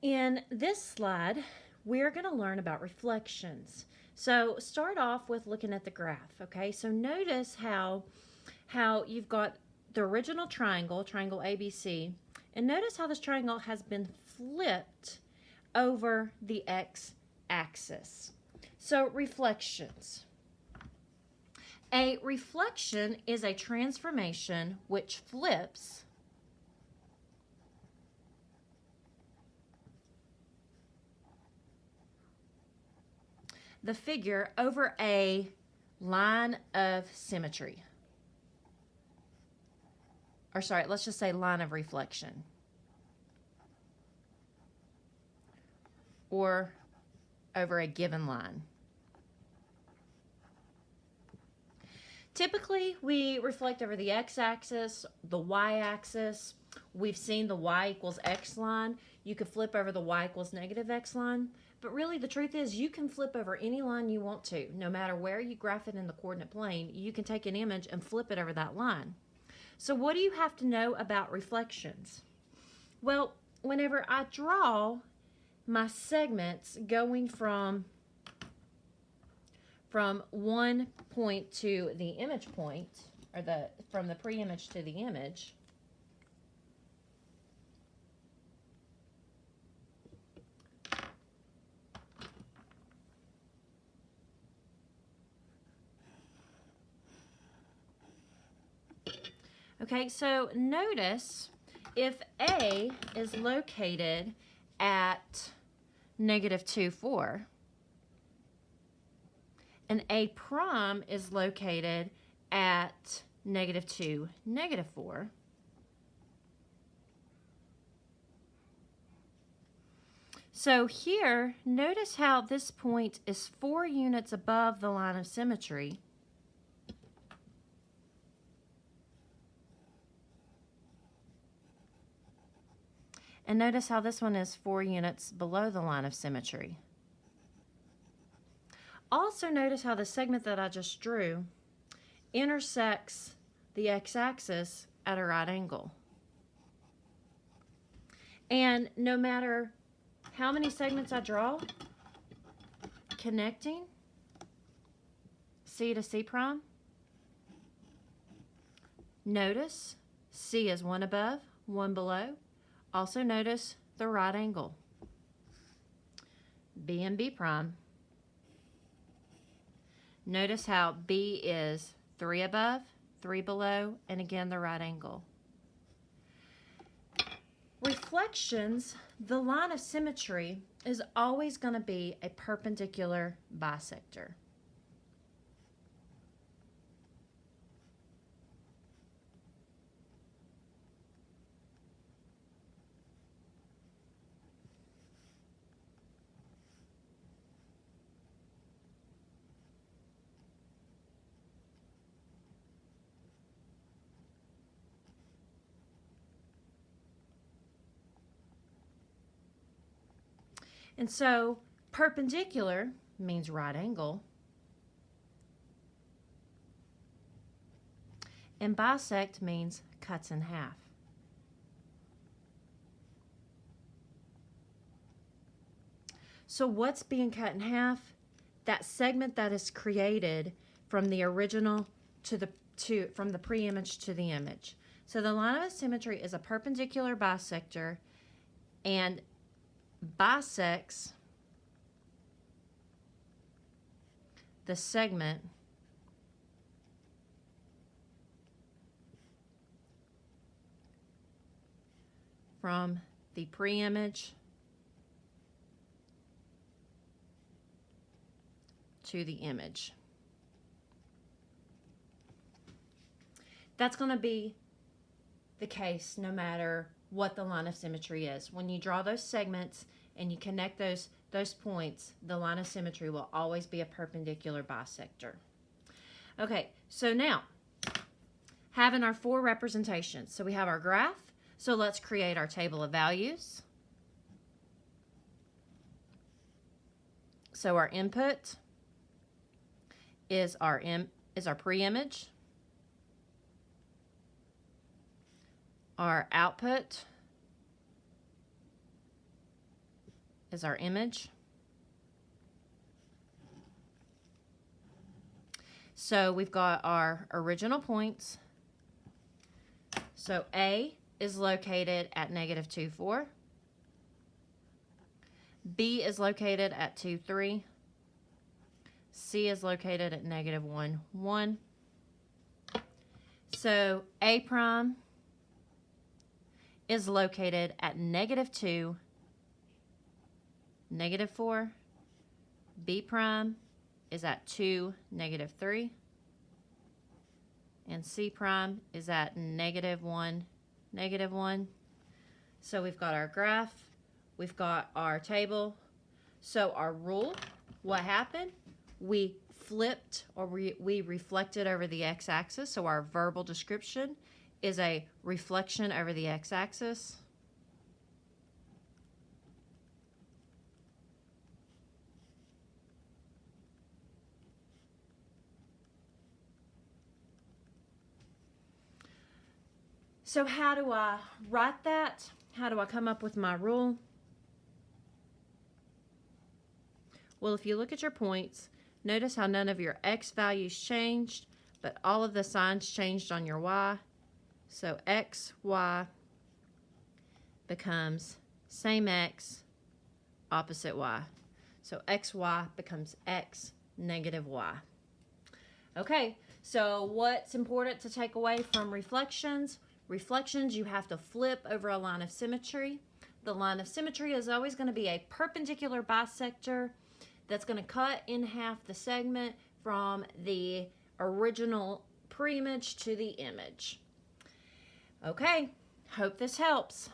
In this slide, we're going to learn about reflections. So start off with looking at the graph, okay? So notice how you've got the original triangle, triangle ABC, and notice how this triangle has been flipped over the x-axis. So reflections. A reflection is a transformation which flips the figure over a line of symmetry. Or sorry, let's just say line of reflection. Or over a given line. Typically, we reflect over the x-axis, the y-axis. We've seen the y equals x line. You could flip over the y equals negative x line. But really, the truth is you can flip over any line you want to. No matter where you graph it in the coordinate plane, you can take an image and flip it over that line. So what do you have to know about reflections? Well, whenever I draw my segments going from one point to the image point, or from the pre-image to the image, okay, so notice if A is located at -2, 4, and A prime is located at -2, -4, so here, notice how this point is 4 units above the line of symmetry. And notice how this one is 4 units below the line of symmetry. Also notice how the segment that I just drew intersects the x-axis at a right angle. And no matter how many segments I draw, connecting C to C prime, notice C is 1 above, 1 below. Also notice the right angle. B and B prime. Notice how B is 3 above, 3 below, and again the right angle. Reflections, the line of symmetry is always going to be a perpendicular bisector. And so perpendicular means right angle, and bisect means cuts in half. So what's being cut in half? That segment that is created from the original from the pre-image to the image. So the line of symmetry is a perpendicular bisector and bisects the segment from the pre-image to the image. That's going to be the case no matter what the line of symmetry is. When you draw those segments and you connect those points, the line of symmetry will always be a perpendicular bisector. Okay, so now, having our 4 representations. So we have our graph. So let's create our table of values. So our input is our pre-image. Our output is our image. So we've got our original points. So A is located at -2, 4. B is located at 2, 3. C is located at -1, 1. So A prime is located at -2, -4. B prime is at 2, -3. And C prime is at -1, -1. So we've got our graph, we've got our table. So our rule, what happened? We flipped, or we reflected over the x-axis. So our verbal description is a reflection over the x-axis. So how do I write that? How do I come up with my rule? Well, if you look at your points, notice how none of your x values changed, but all of the signs changed on your y. So x, y becomes same x, opposite y. So xy becomes x, -y. Okay, so what's important to take away from reflections? Reflections, you have to flip over a line of symmetry. The line of symmetry is always going to be a perpendicular bisector that's going to cut in half the segment from the original pre-image to the image. Okay, hope this helps.